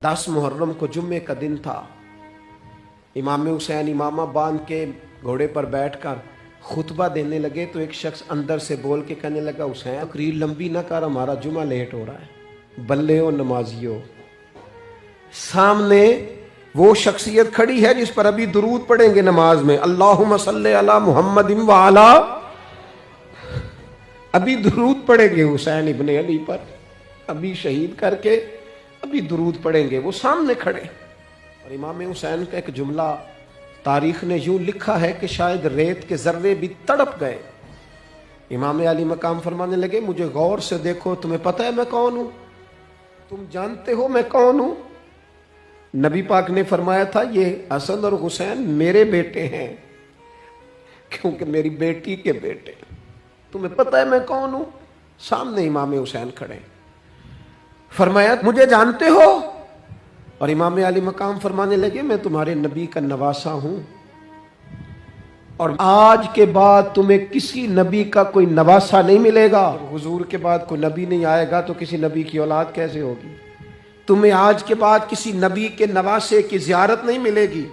10 محرم کو جمعے کا دن تھا. امام حسین امامہ باندھ کے گھوڑے پر بیٹھ کر خطبہ دینے لگے تو ایک شخص اندر سے بول کے کہنے لگا حسین تقریر لمبی نہ کر، ہمارا جمعہ لیٹ ہو رہا ہے. بلے ہو نمازیو، سامنے وہ شخصیت کھڑی ہے جس پر ابھی درود پڑھیں گے نماز میں، اللہم صلی علی محمد وعلا، ابھی درود پڑھیں گے حسین ابن علی پر، ابھی شہید کر کے ابھی درود پڑھیں گے، وہ سامنے کھڑے. اور امام حسین کا ایک جملہ تاریخ نے یوں لکھا ہے کہ شاید ریت کے ذرے بھی تڑپ گئے. امام علی مقام فرمانے لگے مجھے غور سے دیکھو، تمہیں پتہ ہے میں کون ہوں؟ تم جانتے ہو میں کون ہوں؟ نبی پاک نے فرمایا تھا یہ حسن اور حسین میرے بیٹے ہیں کیونکہ میری بیٹی کے بیٹے. تمہیں پتہ ہے میں کون ہوں؟ سامنے امام حسین کھڑے. فرمایا مجھے جانتے ہو؟ اور امام علی مقام فرمانے لگے میں تمہارے نبی کا نواسا ہوں، اور آج کے بعد تمہیں کسی نبی کا کوئی نواسا نہیں ملے گا. حضور کے بعد کوئی نبی نہیں آئے گا تو کسی نبی کی اولاد کیسے ہوگی؟ تمہیں آج کے بعد کسی نبی کے نواسے کی زیارت نہیں ملے گی.